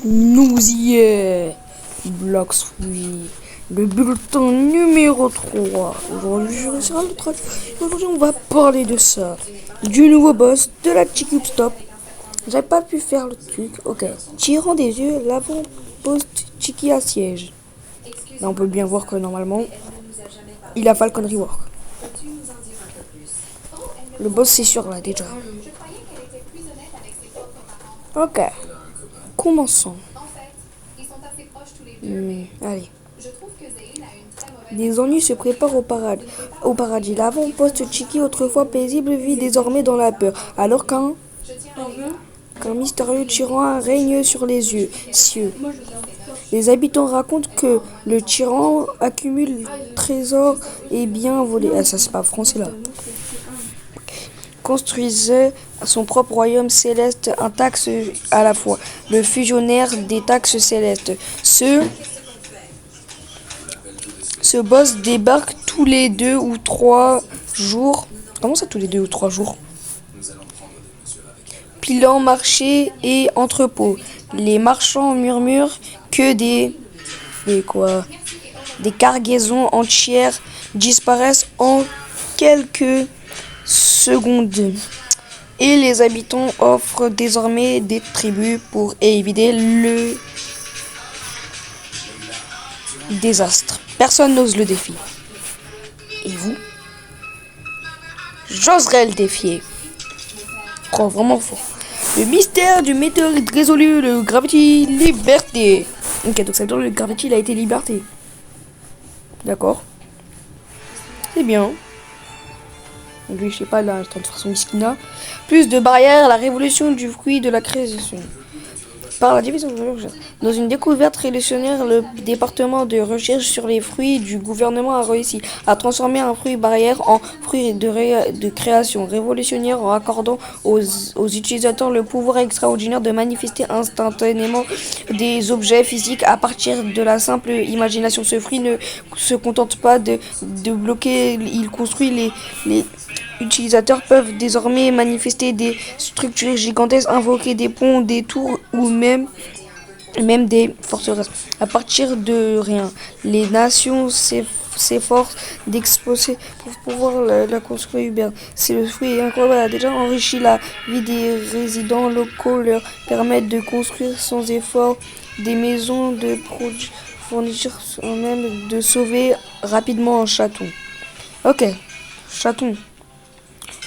Nous y est, Blox Free, le bulletin numéro 3. Aujourd'hui, je réussirai à le traduire. Aujourd'hui, on va parler de ça. Du nouveau boss, de la Chicube Stop. J'ai pas pu faire le truc. Ok. Tirant des yeux, l'avant-poste Chiki à siège. Là, on peut bien voir que normalement, il a Falcon Rework. Le boss, c'est sûr là déjà. Ok. Commençons. Allez. Des ennuis se préparent au paradis. L'avant-poste Chiki, autrefois paisible, vit désormais dans la peur, alors qu'un mystérieux tyran règne sur les cieux. Les habitants racontent que le tyran accumule trésors et biens volés. Ah, ça c'est pas français là. Construisait son propre royaume céleste, un taxe à la fois, le fusionnaire des taxes célestes. Ce boss débarque tous les 2 ou 3 jours. Comment ça, tous les 2 ou 3 jours? Pilant marché et entrepôt. Les marchands murmurent que des cargaisons entières disparaissent en quelques secondes. Et les habitants offrent désormais des tribus pour éviter le désastre. Personne n'ose le défier. Et vous? J'oserais le défier. Oh, vraiment fort. Le mystère du météorite résolu, le Gravity Liberté. Ok, donc ça veut dire que le Gravity il a été liberté. D'accord. C'est bien. Donc lui, je sais pas, là, en train de faire son miskina. Plus de barrières, la révolution du fruit de la création. Par la division dans une découverte révolutionnaire, le département de recherche sur les fruits du gouvernement a réussi à transformer un fruit barrière en fruit de création révolutionnaire en accordant aux utilisateurs le pouvoir extraordinaire de manifester instantanément des objets physiques à partir de la simple imagination. Ce fruit ne se contente pas de bloquer, il construit les utilisateurs peuvent désormais manifester des structures gigantesques, invoquer des ponts, des tours ou même des forteresses. À partir de rien, les nations s'efforcent d'exposer pour pouvoir la construire urbaine. C'est le fruit incroyable a déjà enrichi la vie des résidents locaux, leur permettre de construire sans effort des maisons de fournir même de sauver rapidement un chaton. Ok, chaton.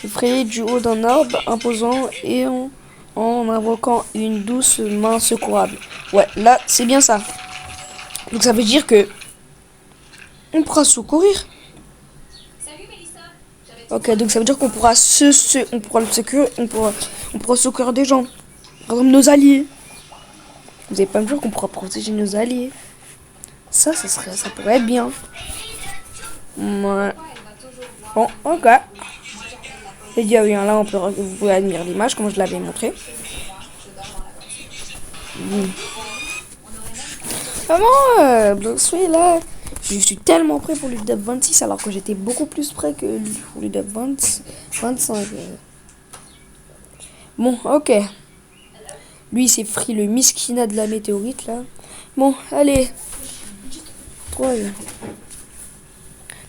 Effrayé du haut d'un arbre imposant et en invoquant une douce main secourable. Ouais, là, c'est bien ça. Donc ça veut dire que on pourra secourir. Ok, donc ça veut dire qu'on pourra on pourra le secourir, on pourra secourir des gens. Par exemple, nos alliés. Vous avez pas me dire qu'on pourra protéger nos alliés. Ça pourrait être bien. Ouais. Bon, ok. Et dit, oui, là, vous pouvez admirer l'image, comme je l'avais montré. Vraiment, Blox Free, là, je suis tellement prêt pour l'UDEP 26, alors que j'étais beaucoup plus prêt que pour l'UDEP 25. Bon, ok. Lui, c'est Free, le miskina de la météorite, là. Bon, allez. 3.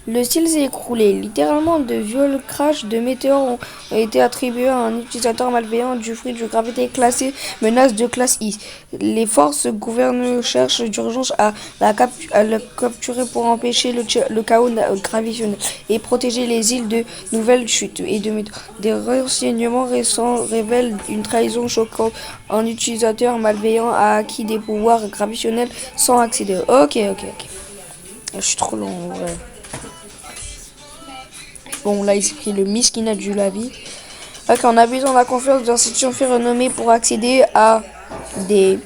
Le style s'est écroulé. Littéralement, de violents crashs de météores ont été attribués à un utilisateur malveillant du fruit de gravité classé menace de classe I. Les forces gouvernementales cherchent d'urgence à le capturer pour empêcher le chaos gravitationnel et protéger les îles de nouvelles chutes. Des renseignements récents révèlent une trahison choquante. Un utilisateur malveillant a acquis des pouvoirs gravitationnels sans accéder. Ok. Je suis trop long, ouais. Bon, là, il s'écrit le miskina du lavi. En abusant de la confiance d'institutions fait renommée pour accéder à des...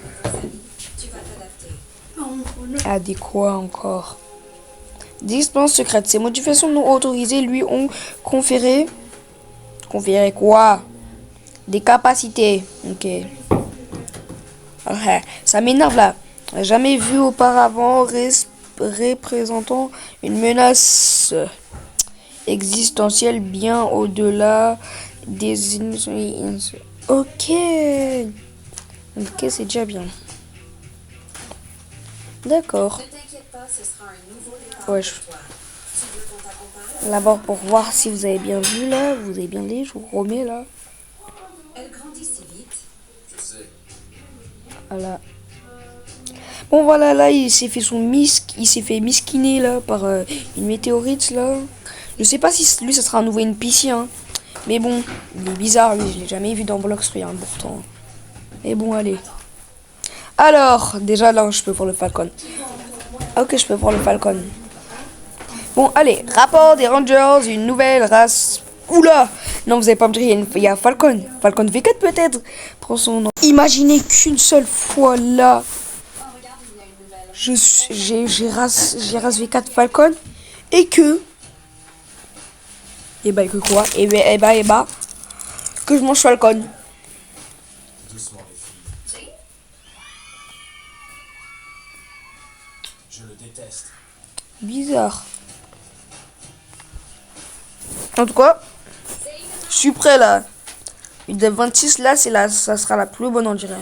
À des quoi encore? Des expériences secrètes. Ces modifications non autorisées lui ont conféré... Conféré quoi? Des capacités. Ok. Ça m'énerve là. Jamais vu auparavant représentant une menace existentielle bien au-delà des... Ok, c'est déjà bien. D'accord. Ne t'inquiète pas, ce sera un nouveau départ Ouais, pour toi. Tu veux qu'on t'accompagne? d'abord pour voir si vous avez bien vu là, vous avez bien dit, je vous remets là. Elle grandit si vite. Je sais. Voilà. Bon voilà, là il s'est fait il s'est fait misquiner là par une météorite là. Je sais pas si lui ça sera un nouveau NPC hein. Mais bon, il est bizarre lui, je l'ai jamais vu dans Blox Free hein, pourtant. Mais bon allez. Alors, déjà là je peux voir le Falcon. Ok, je peux voir le Falcon. Bon allez, rapport des Rangers, une nouvelle race. Oula. Non, vous avez pas me dire, il y a Falcon. Falcon V4 peut-être. Prends son nom. Imaginez qu'une seule fois là. J'ai race V4 Falcon et que que quoi que je mange Falcon. Doucement, les filles. Je le déteste. Bizarre. En tout cas, je suis prêt là. Une des 26 là, ça sera la plus bonne on dirait.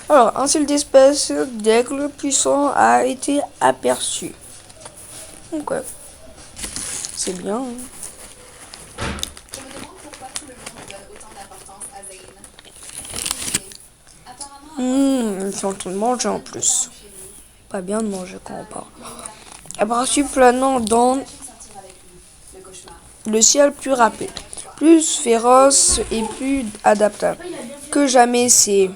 Alors, un seul d'espèce d'aigle puissant a été aperçu. Ok, c'est bien. Hein. Je me demande pourquoi tout le monde donne autant d'importance à Zane. Aucune idée. Apparemment, Ils sont en train de manger en plus. chez lui. Pas bien de manger quand on parle. Aperçu planant dans Sortir avec lui. Le cauchemar. le ciel plus rapide, plus féroce et plus adaptable que jamais. Ces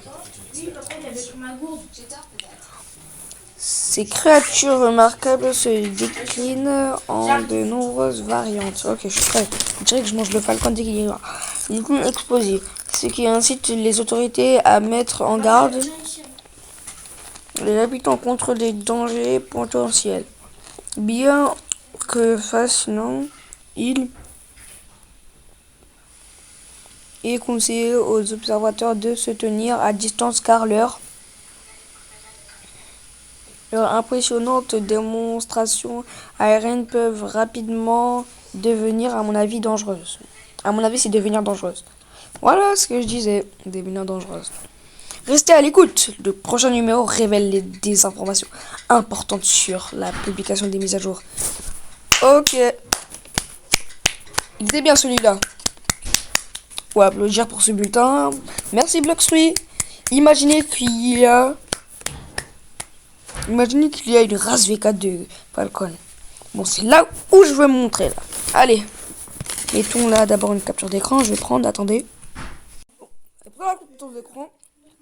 créatures remarquables se déclinent en de nombreuses variantes. Ok, je suis prêt. Je dirais que je mange le falcon dès qu'il est du coup explosif, ce qui incite les autorités à mettre en garde les habitants contre des dangers potentiels. Bien que fascinant, il est conseillé aux observateurs de se tenir à distance car leurs impressionnantes démonstrations aériennes peuvent rapidement devenir, à mon avis, dangereuses. À mon avis, c'est devenir dangereuse. Voilà ce que je disais, devenir dangereuse. Restez à l'écoute. Le prochain numéro révèle des informations importantes sur la publication des mises à jour. Ok. Il était bien celui-là. On va applaudir pour ce bulletin. Merci Blockstreet. Imaginez qu'il y a une race V4 de Falcon. Bon, c'est là où je veux me montrer là. Allez. Mettons là d'abord une capture d'écran. Je vais prendre, attendez. Après la capture d'écran,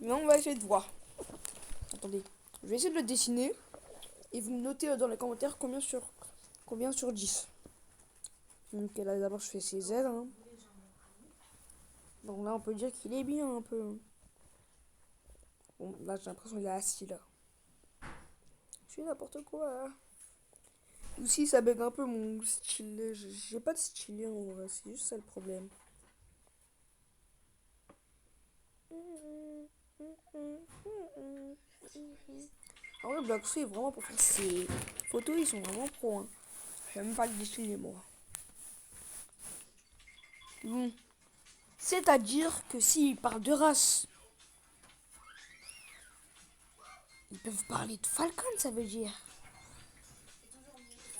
mais on va essayer de voir. Attendez. Je vais essayer de le dessiner. Et vous me notez dans les commentaires combien sur 10. Donc là d'abord je fais ses ailes. Hein. Donc là on peut dire qu'il est bien un peu. Bon là j'ai l'impression qu'il est assis là. Je fais n'importe quoi là. Aussi ça bug un peu mon style. J'ai pas de style en vrai, c'est juste ça le problème. En vrai Blockstreet est vraiment pour faire ses photos, ils sont vraiment pro. Hein. Je vais même pas le dessiner moi. Bon. C'est-à-dire que s'ils parlent de race, ils peuvent parler de Falcon, ça veut dire.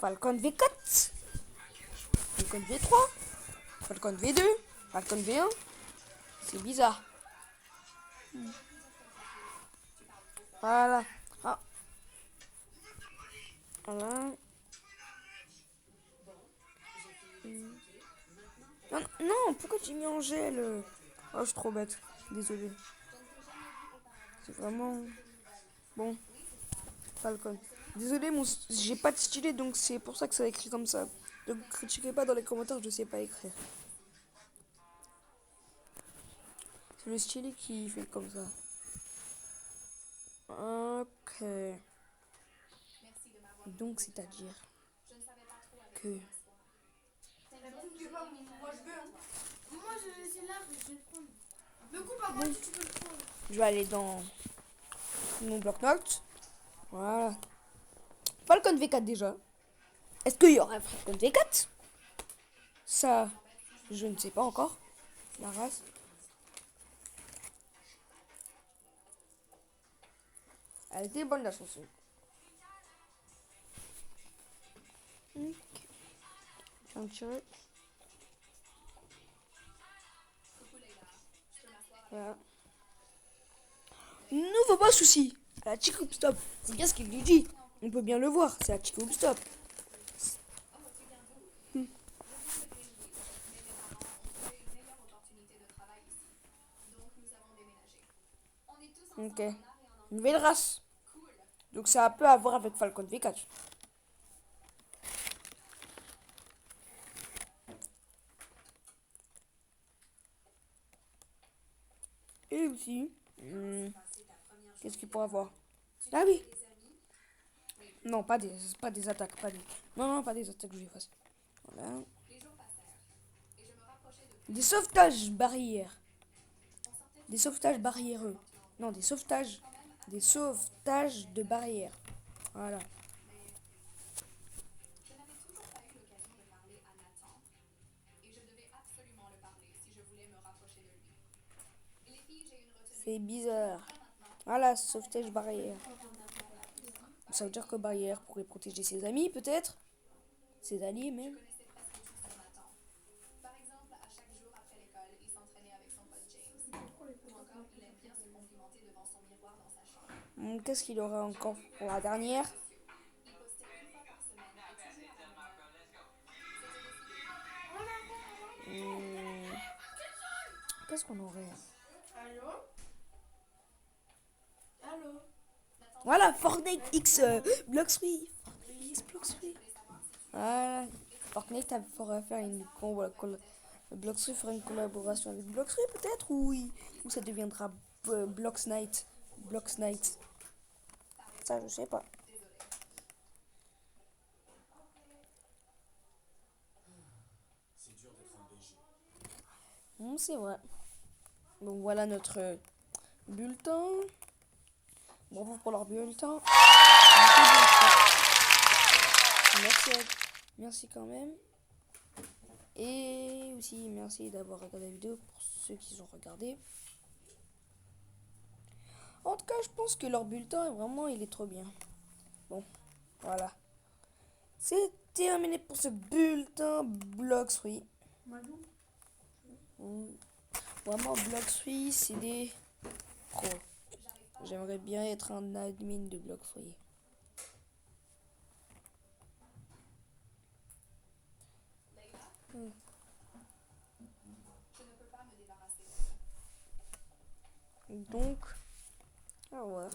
Falcon V4, Falcon V3, Falcon V2, Falcon V1. C'est bizarre. Voilà. Ah. Voilà. Non, non, pourquoi tu mis en gel? Oh, je suis trop bête. Désolé. C'est vraiment... Bon, Falcon. Désolé, j'ai pas de stylet, donc c'est pour ça que ça écrit comme ça. Donc critiquez pas dans les commentaires, je sais pas écrire. C'est le stylet qui fait comme ça. Ok. Donc c'est-à-dire que... Moi je laisse là, je vais le prendre. Le coup par contre, tu peux le prendre. Je vais aller dans mon bloc-notes. Voilà. Falcon V4 déjà. Est-ce qu'il y aura un Falcon V4? Ça, je ne sais pas encore. La race. Elle était bonne la chanson. Je viens de tirer. Voilà. Ne faut pas de soucis. La chick ou stop. C'est bien ce qu'il lui dit. On peut bien le voir. C'est la chick ou stop. Ok. Nouvelle race. Donc ça a peu à voir avec Falcon V4. Et aussi, qu'est-ce qu'il pourra avoir? Ah oui. Non, pas des attaques, pas des. Non, pas des attaques que je fasse. Voilà. Des sauvetages barrières. Des sauvetages barriéreux. Non, des sauvetages. Des sauvetages de barrières. Voilà. C'est bizarre. Voilà, sauvetage barrière. Ça veut dire que barrière pourrait protéger ses amis, peut-être. Ses alliés, même. Qu'est-ce qu'il aura encore pour la dernière? Qu'est-ce qu'on aurait? Allô? Allô? Voilà, Fortnite X Bloxfree. Fortnite X Bloxfree. Voilà. Fortnite pourra faire une Bloxfree fera une collaboration avec Bloxfree peut-être ou ça deviendra Bloxnight. Bloxnight. Ça je sais pas. C'est vrai. Donc voilà notre bulletin. Bravo pour leur bulletin. Merci quand même. Et aussi merci d'avoir regardé la vidéo pour ceux qui ont regardé. En tout cas, je pense que leur bulletin, vraiment, il est trop bien. Bon, voilà. C'est terminé pour ce bulletin Bloxfree. Vraiment, Bloxfree, c'est des pros. J'aimerais bien être un admin de Bloxfree. Donc, au revoir.